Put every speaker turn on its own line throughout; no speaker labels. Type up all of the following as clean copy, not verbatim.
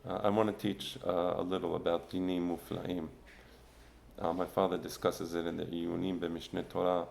I want to teach a little about Dinim Mufla'im. My father discusses it in the Iyunim b'Mishneh Torah,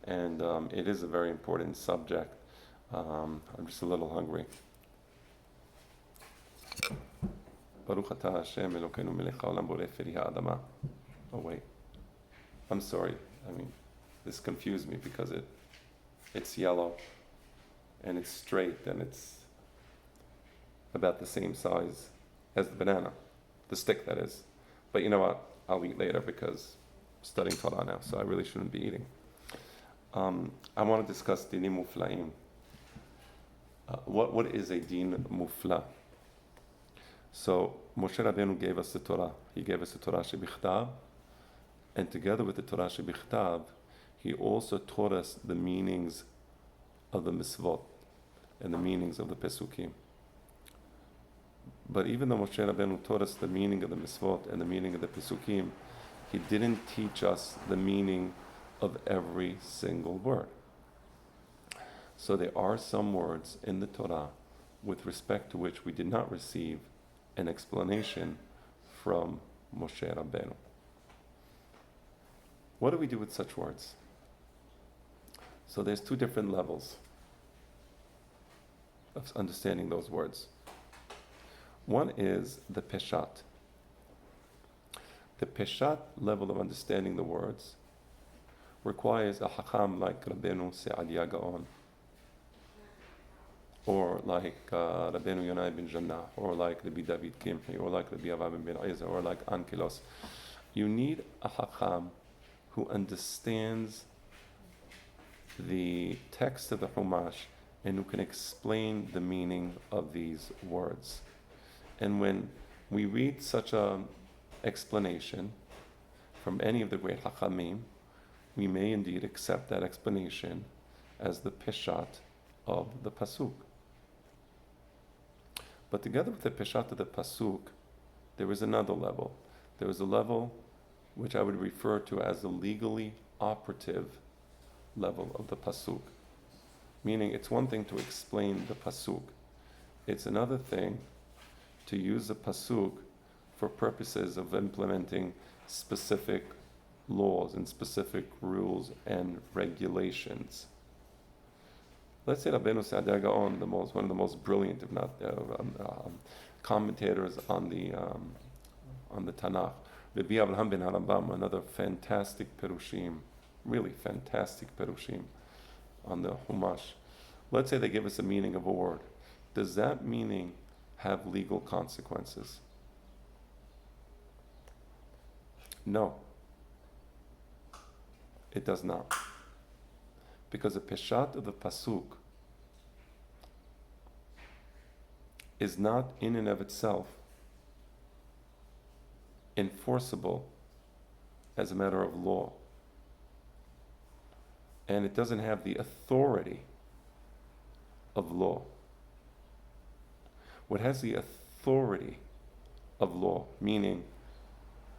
and it is a very important subject. I'm just a little hungry. Baruch atah Hashem Elokeinu melech haolam borei feri ha'adama. Oh wait, I'm sorry. This confused me because it's yellow, and it's straight, and it's about the same size as the banana, the stick that is. But you know what? I'll eat later because I'm studying Torah now, so I really shouldn't be eating. I want to discuss dinim mufla'im. What is a din mufla? So Moshe Rabbeinu gave us the Torah. He gave us the Torah shebichtav, and together with the Torah shebichtav, he also taught us the meanings of the mitzvot and the meanings of the pesukim. But even though Moshe Rabbeinu taught us the meaning of the mitzvot and the meaning of the pesukim, he didn't teach us the meaning of every single word. So there are some words in the Torah with respect to which we did not receive an explanation from Moshe Rabbeinu. What do we do with such words? So there's two different levels of understanding those words. One is the peshat. The peshat level of understanding the words requires a hacham like Rabbeinu Se'adia Gaon, or like Rabbeinu Yonai bin Jannah, or like Rabbi David Kimhi, or like Rabbi Avram bin Isa, or like Ankilos. You need a hacham who understands the text of the Chumash and who can explain the meaning of these words. And when we read such an explanation from any of the great Hachamim, we may indeed accept that explanation as the Peshat of the Pasuk. But together with the Peshat of the Pasuk, there is another level. There is a level which I would refer to as the legally operative level of the Pasuk. Meaning, it's one thing to explain the Pasuk. It's another thing to use the pasuk for purposes of implementing specific laws and specific rules and regulations. Let's say Rabbeinu Se'adia Gaon, one of the most brilliant, if not commentators on the Tanakh. Rabbi Avraham ben Harambam, another fantastic perushim, really fantastic perushim on the Chumash. Let's say they give us a meaning of a word. Does that meaning have legal consequences? No, it does not. Because the peshat of the pasuk is not in and of itself enforceable as a matter of law. And it doesn't have the authority of law. What has the authority of law, meaning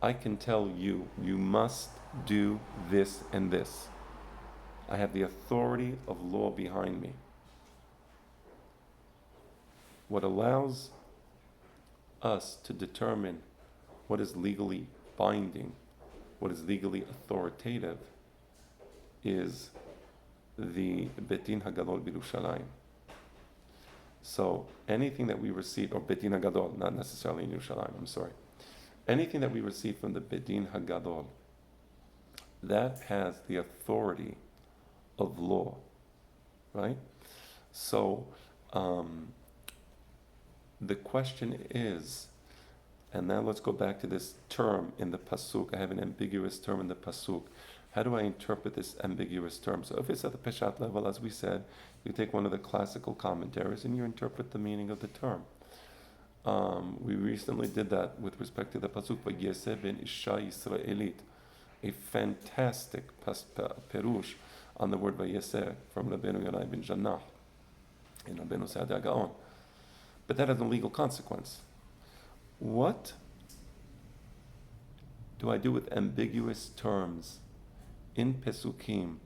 I can tell you, you must do this and this. I have the authority of law behind me. What allows us to determine what is legally binding, what is legally authoritative, is the Betin Hagadol B'Yerushalayim. So anything that we receive, or Betin Hagadol, not necessarily in Yerushalayim, I'm sorry. Anything that we receive from the Betin Hagadol, that has the authority of law, right? So the question is, and now let's go back to this term in the Pasuk. I have an ambiguous term in the Pasuk. How do I interpret this ambiguous term? So if it's at the Peshat level, as we said, you take one of the classical commentaries and you interpret the meaning of the term. We recently did that with respect to the Pasuk, Vayeseh ben Isha Yisraelit, a fantastic perush on the word Vayeseh from Rabbeinu Yonai bin Jannah in Rabbeinu Se'adia Gaon. But that has a legal consequence. What do I do with ambiguous terms in Pesukim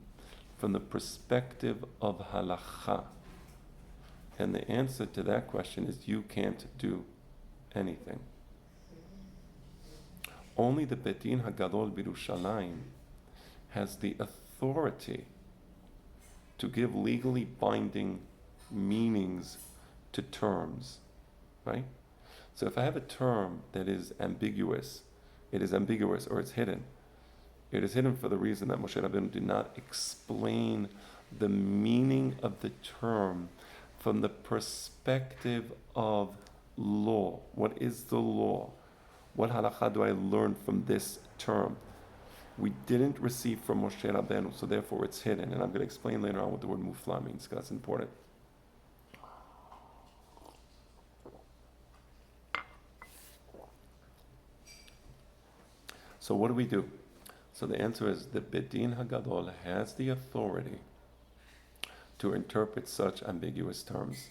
from the perspective of halakha? And the answer to that question is you can't do anything. Only the Beit Din Hagadol B'Yerushalayim has the authority to give legally binding meanings to terms, right? So if I have a term that is ambiguous, it is ambiguous or it's hidden. It is hidden for the reason that Moshe Rabbeinu did not explain the meaning of the term from the perspective of law. What is the law? What halakha do I learn from this term? We didn't receive from Moshe Rabbeinu, so therefore it's hidden. And I'm going to explain later on what the word mufla means, because that's important. So what do? So the answer is the Beit Din Hagadol has the authority to interpret such ambiguous terms.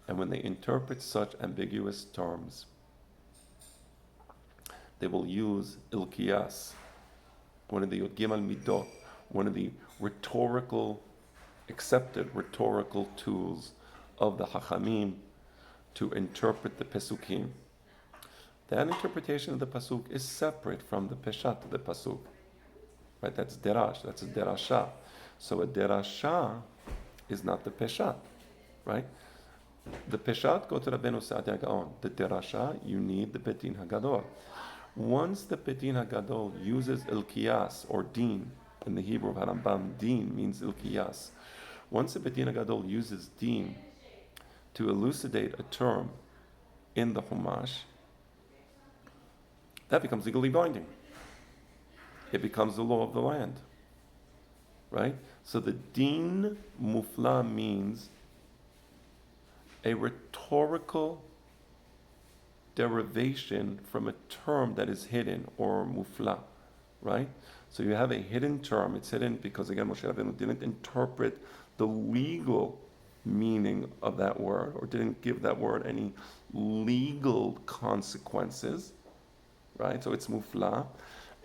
And when they interpret such ambiguous terms, they will use ilkiyas, one of the Yod Gimel Midot, one of the accepted rhetorical tools of the Hachamim to interpret the Pesukim. That interpretation of the Pasuk is separate from the Peshat of the Pasuk. Right? That's Derash, that's a Derasha. So a Derasha is not the Peshat, right? The Peshat go to Rabbeinu Saadia Gaon. The Derasha, you need the Beit Din Hagadol. Once the Beit Din Hagadol uses ilkiyas or din, in the Hebrew of Harambam, din means ilkiyas. Once the Beit Din Hagadol uses din to elucidate a term in the Chumash, that becomes legally binding. It becomes the law of the land, right? So the din mufla means a rhetorical derivation from a term that is hidden, or mufla, right? So you have a hidden term. It's hidden because, again, Moshe Rabbeinu didn't interpret the legal meaning of that word, or didn't give that word any legal consequences, right? So it's mufla.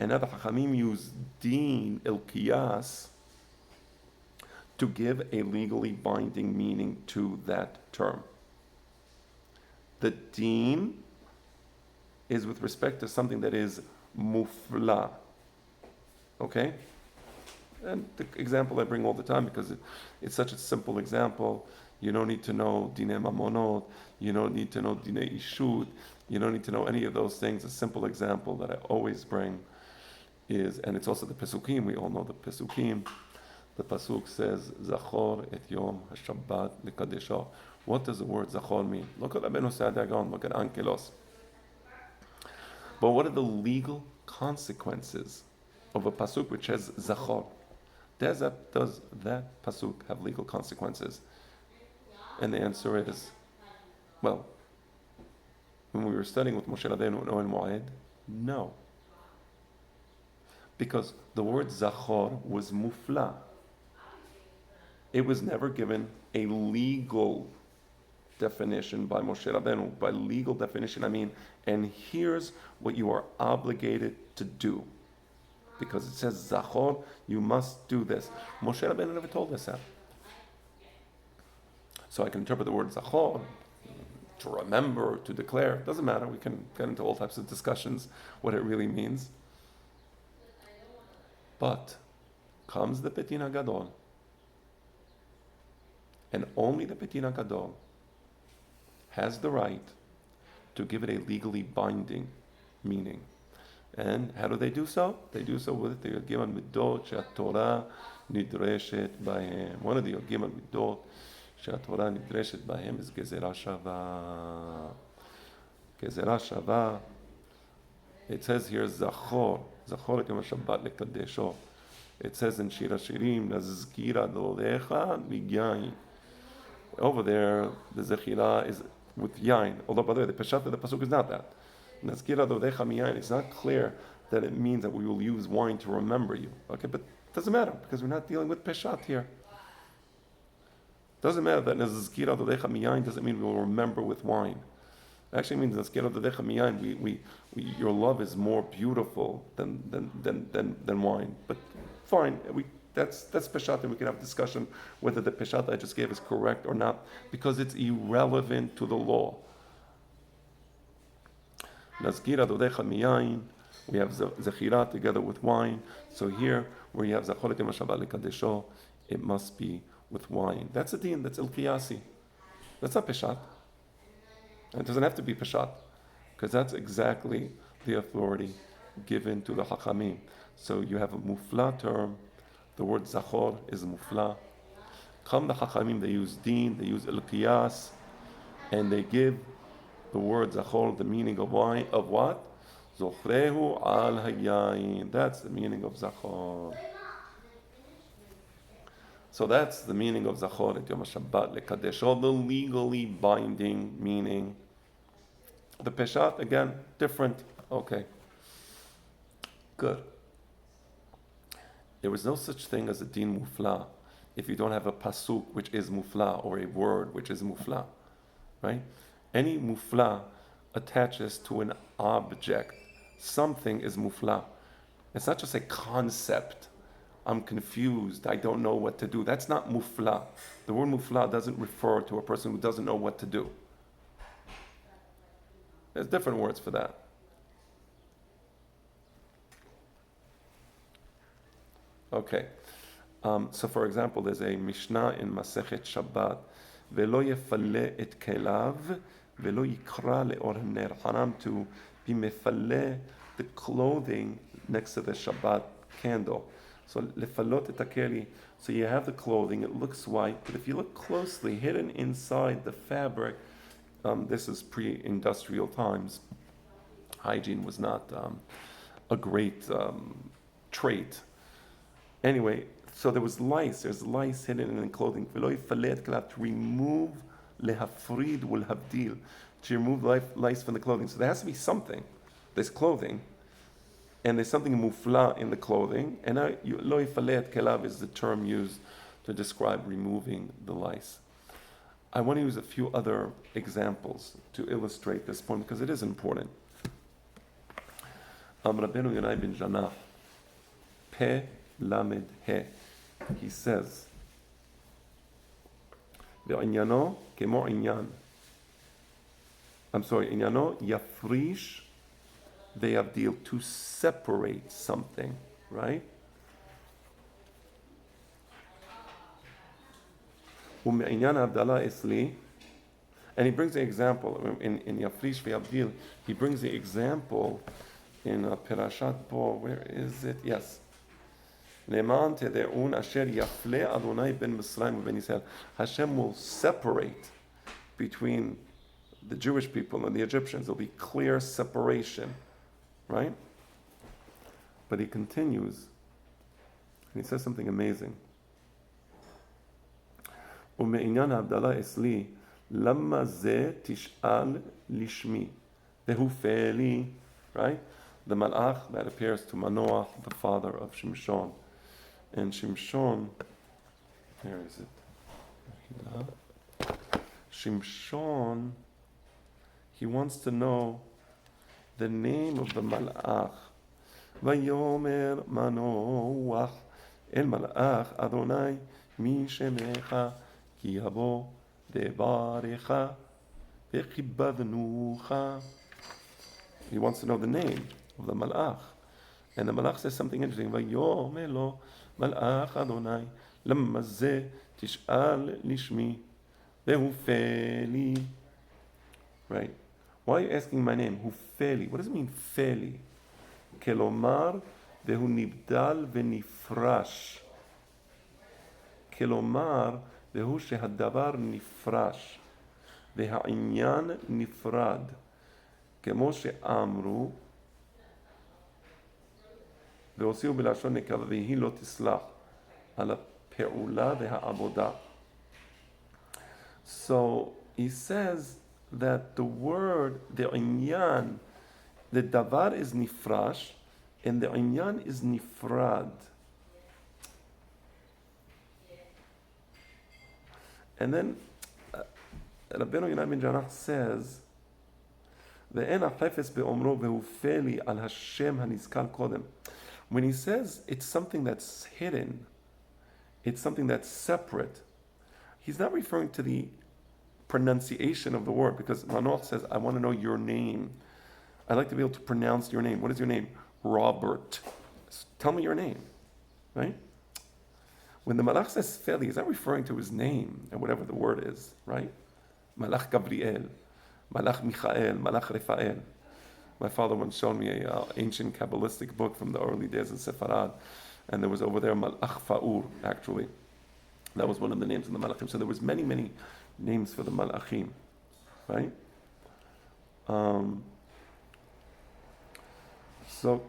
And now the Chachamim use din, ilkiyas, to give a legally binding meaning to that term. The din is with respect to something that is mufla. Okay? And the example I bring all the time, because it's such a simple example. You don't need to know dine mamonot. You don't need to know dine ishut. You don't need to know any of those things. A simple example that I always bring is, and it's also the Pesukim, we all know the Pesukim. The Pasuk says, Zachor et Yom HaShabbat Lekadesho. What does the word Zachor mean? Look at Rabbeinu Saadia Gaon, look at Ankelos. But what are the legal consequences of a Pasuk which says Zachor? Does that Pasuk have legal consequences? And the answer is, well, when we were studying with Moshe Rabbeinu in Ohel Moed, no. Because the word Zachor was mufla. It was never given a legal definition by Moshe Rabbeinu. By legal definition, I mean, and here's what you are obligated to do. Because it says Zachor, you must do this. Moshe Rabbeinu never told us that. So I can interpret the word Zachor, to remember, to declare. It doesn't matter. We can get into all types of discussions what it really means. But comes the Beit Din Hagadol, and only the Beit Din Hagadol has the right to give it a legally binding meaning. And how do they do so? They do so with the Yod Gimel Midot she'atorah nidreshet bahem. One of the Yod Gimel Midot she'atorah nidreshet bahem is gezerah shava. Gezerah shava. It says here Zachor. Zachor et Yom HaShabbat lekadesho. It says in Shir HaShirim, Nazkira dolecha miyayin. Over there, the Zechira is with yain. Although, by the way, the Peshat of the Pasuk is not that. Nazkira dolecha miyayin. It's not clear that it means that we will use wine to remember you. Okay, but it doesn't matter, because we're not dealing with Peshat here. It doesn't matter that Nazkira dolecha miyayin doesn't mean we will remember with wine. It actually means that your love is more beautiful than wine. But fine, that's peshat, and we can have a discussion whether the peshat I just gave is correct or not, because it's irrelevant to the law. Nazgira dodecha miyain. We have zechira together with wine. So here, where you have zachor l'kem Shabbat lekadesho, it must be with wine. That's a din. That's il-qiyasi. That's not peshat. It doesn't have to be peshat, because that's exactly the authority given to the hachamim. So you have a mufla term. The word zachor is mufla. Come the hachamim, they use din, they use il-qiyas, and they give the word zachor the meaning of wine, of what? Zochrehu al hayayin. That's the meaning of zachor. So that's the meaning of zachor at Yom HaShabbat lekadesho, the legally binding meaning. The peshat, again, different. Okay. Good. There is no such thing as a din mufla if you don't have a pasuk which is mufla or a word which is mufla, right? Any mufla attaches to an object. Something is mufla. It's not just a concept. I'm confused. I don't know what to do. That's not mufla. The word mufla doesn't refer to a person who doesn't know what to do. There's different words for that. Okay. So for example, there's a Mishnah in Masechet Shabbat. Velo yefale et kelav, velo yikra leor haner. Haram to be mefale the clothing next to the Shabbat candle. So lefalot et akeli. So you have the clothing, it looks white, but if you look closely, hidden inside the fabric, this is pre-industrial times. Hygiene was not a great trait. Anyway, so there was lice. There's lice hidden in the clothing. To remove lehafrid will havdil, to remove lice from the clothing. So there has to be something. There's clothing, and there's something mufla in the clothing. And now lo yifalet kelav is the term used to describe removing the lice. I want to use a few other examples to illustrate this point because it is important. Rabbeinu Yonai ben Janach, Pe Lamed He, he says, Ve'inyano kemo inyan. Inyano yafrish ve'yavdil, to separate something, right? And he brings the example in Yafrish ve'Yavdil. He brings the example in Perashat Bo. Where is it? Yes. Hashem will separate between the Jewish people and the Egyptians. There'll be clear separation, right? But he continues, and he says something amazing. ומעניין ההבדלה אצלי, למה זה תשאל לשמי? והוא פלי, right? The malach that appears to Manoach, the father of Shimshon. And Shimshon, where is it? Shimshon, he wants to know the name of the malach. ויאמר מנוח אל מלאך אדוני מי שמך כי יבוא דבריך וכיבדנוך. He wants to know the name of the malach. And the malach says something interesting. ויאמר לו מלאך אדוני למה זה תשאל לשמי והוא פלי. Right? Why are you asking my name? הוא פלי. What does it mean פלי? כלומר, והוא נבדל ונפרש. כלומר, והוא שהדבר נפרש, והעניין נפרד, כמו שאמרו, והוציאו בלשון נקבה, והיא לא תסלח, על הפעולה והעבודה. So, he says that the word, the עניין, the davar is nifrash, and the inyan is nifrad. And then Rabbeinu Yonai ben Janach says, "Ve'en hafefes be'omro ve'ufeli al Hashem hanizkar kodem." When he says it's something that's hidden, it's something that's separate, he's not referring to the pronunciation of the word, because Manoach says, "I want to know your name." I'd like to be able to pronounce your name. What is your name? Robert. Tell me your name, right? When the malach says Feli, he's not referring to his name and whatever the word is, right? Malach Gabriel, Malach Michael, Malach Raphael. My father once showed me an ancient Kabbalistic book from the early days of Sepharad, and there was over there Malach Fa'ur, actually. That was one of the names of the Malachim. So there was many, many names for the Malachim, right? So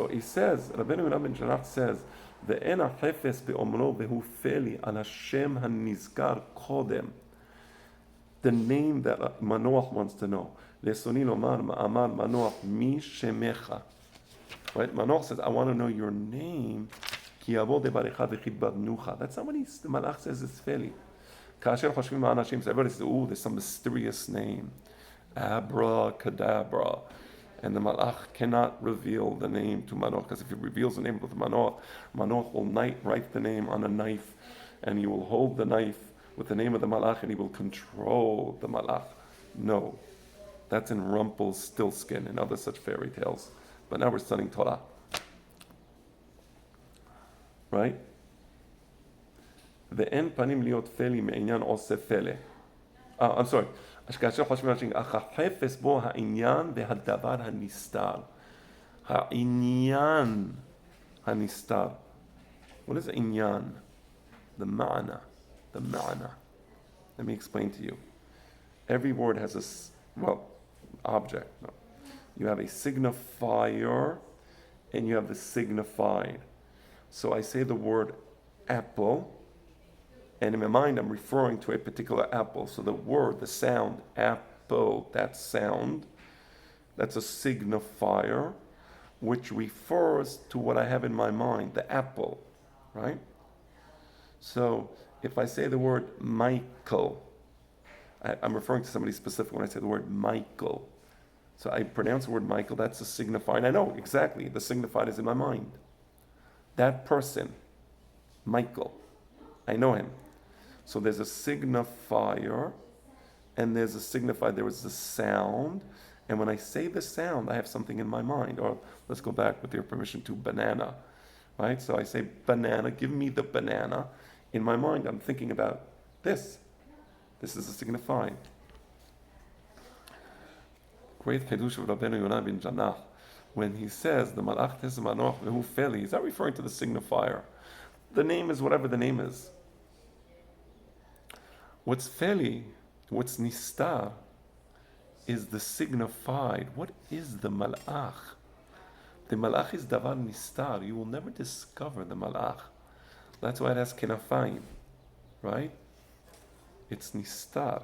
he says, Rabbeinu Rabbi Janach says, ואין החפץ באומרו והוא פלי על השם הנזכר קודם. The name that Manoach wants to know. רצוני לומר מאמר מנוח מי שמך. Right? Manoach says, I want to know your name. כי יבוא דבריך וכיבדנוך. That's not what the Malach says it's פלי. כאשר חושבים האנשים, so everybody says, oh, there's some mysterious name. Abracadabra. And the Malach cannot reveal the name to Manoach, because if he reveals the name to Manoach, Manoach will write the name on a knife, and he will hold the knife with the name of the Malach, and he will control the Malach. No, that's in Rumpelstiltskin and other such fairy tales. But now we're studying Torah. Right? ואין פנים להיות פלי מעניין עושה פלא. I'm sorry. כאשר חושבים אנשים, אך החפץ בו העניין והדבר הנסתר. העניין הנסתר. What is העניין? The ma'ana. The ma'ana. Let me explain to you. Every word has object. No. You have a signifier and you have the signified. So I say the word apple, and in my mind, I'm referring to a particular apple. So the word, the sound, apple, that sound, that's a signifier, which refers to what I have in my mind, the apple, right? So if I say the word Michael, I'm referring to somebody specific when I say the word Michael. So I pronounce the word Michael, that's a signifier. And I know exactly, the signified is in my mind. That person, Michael, I know him. So there's a signifier, and there's a signified, there is the sound, and when I say the sound, I have something in my mind. Or let's go back with your permission to banana, right? So I say banana, give me the banana. In my mind, I'm thinking about this. This is a signified. Great Kedush of Rabbeinu Yonah bin Janach, when he says the Malach Tes Manoach Vehu Feli, he's not referring to the signifier. The name is whatever the name is. What's Feli, what's Nistar, is the signified. What is the Malach? The Malach is Davar Nistar. You will never discover the Malach. That's why it has Kenafayim, right? It's Nistar.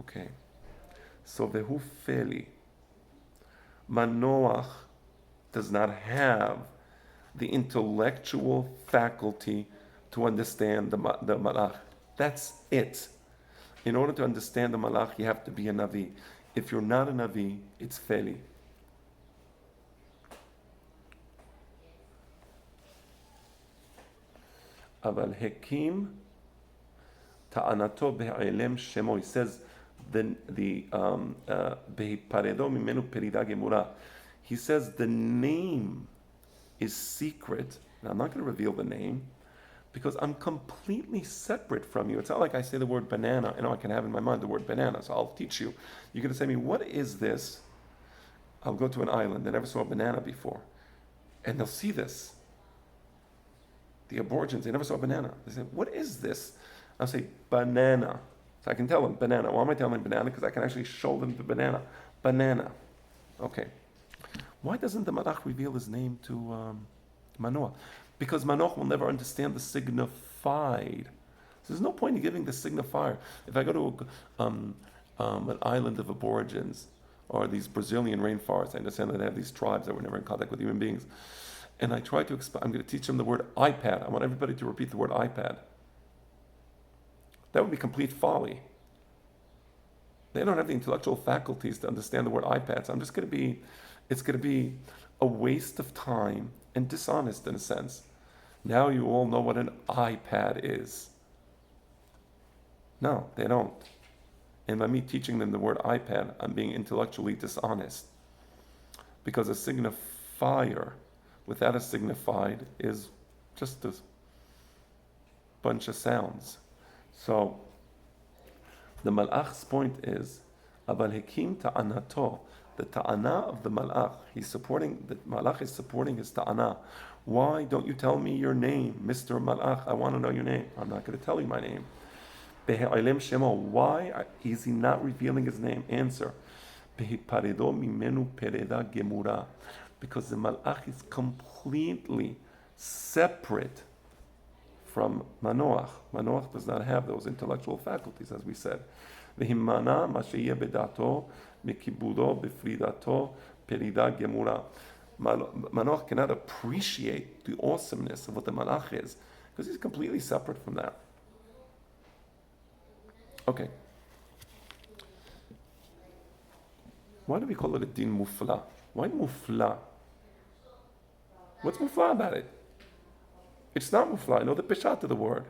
Okay. So Vehu Feli. Manoach does not have the intellectual faculty to understand the Malach. That's it. In order to understand the Malach, you have to be a Navi. If you're not a Navi, it's Feli. Aval Hekim ta'anato be'elem shemo. He says he says the name is secret. Now, I'm not going to reveal the name because I'm completely separate from you. It's not like I say the word banana, and I can have in my mind the word banana, so I'll teach you. You're going to say to me, what is this? I'll go to an island. They never saw a banana before. And they'll see this. The Aborigines, they never saw a banana. They say, what is this? I'll say, banana. So I can tell them banana. Why am I telling them banana? Because I can actually show them the banana. Banana. Okay. Why doesn't the Malach reveal his name to Manoach? Because Manoach will never understand the signified. So there's no point in giving the signifier. If I go to an island of Aborigines, or these Brazilian rainforests, I understand that they have these tribes that were never in contact with human beings, and I try to I'm going to teach them the word iPad. I want everybody to repeat the word iPad. That would be complete folly. They don't have the intellectual faculties to understand the word iPad. So it's going to be a waste of time and dishonest in a sense. Now you all know what an iPad is. No, they don't. And by me teaching them the word iPad, I'm being intellectually dishonest. because a signifier without a signified is just a bunch of sounds. So the malach's point is, Abal Hakim ta'anato, the ta'ana of the malach, the malach is supporting his ta'ana. Why don't you tell me your name, Mr. Malach? I want to know your name. I'm not going to tell you my name. Why is he not revealing his name? Answer. Because the malach is completely separate from Manoach. Manoach does not have those intellectual faculties, as we said. Manoach cannot appreciate the awesomeness of what the malach is, because he's completely separate from that. Okay. Why do we call it a din mufla? Why mufla? What's mufla about it? It's not mufla. I know the peshat of the word.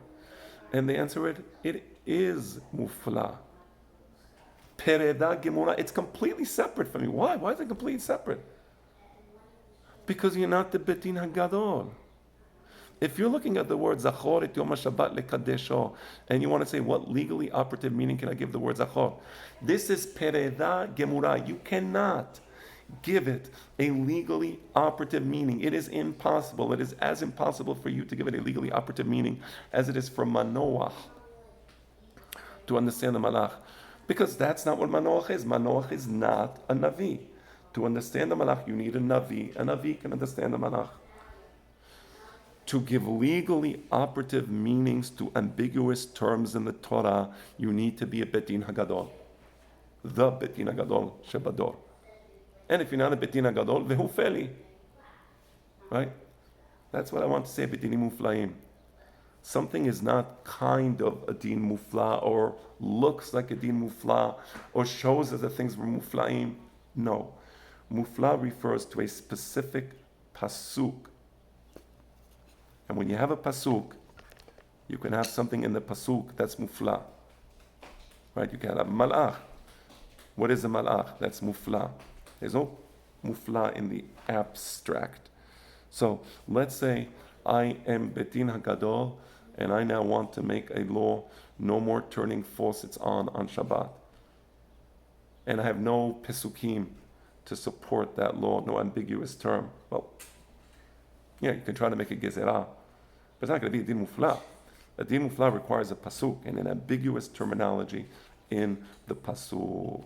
And the answer is, it is mufla. Pereda gemura, it's completely separate from you. Why? Why is it completely separate? Because you're not the betin hagadol. If you're looking at the word zachor et yom HaShabbat lekadesho, and you want to say, what legally operative meaning can I give the word zachor? This is pereda gemura. You cannot give it a legally operative meaning. It is impossible. It is as impossible for you to give it a legally operative meaning as it is for Manoach to understand the malach. Because that's not what Manoach is. Manoach is not a Navi. To understand the malach, you need a Navi. A Navi can understand the malach. To give legally operative meanings to ambiguous terms in the Torah, you need to be a Betin Hagadol. The Betin Hagadol Shebador. And if you're not a Betin Hagadol, vehu feli. Right? That's what I want to say, Bedinim Muflaim. Something is not kind of a din mufla, or looks like a din mufla, or shows us that things were muflaim. No. Mufla refers to a specific pasuk. And when you have a pasuk, you can have something in the pasuk that's mufla. Right? You can have malach. What is a malach? That's mufla. There's no mufla in the abstract. So let's say I am Betin Hagadol, and I now want to make a law, no more turning faucets on Shabbat. And I have no pesukim to support that law, no ambiguous term. Well, yeah, you can try to make a gezerah, but it's not going to be a din mufla. A din mufla requires a pasuk and an ambiguous terminology in the pasuk.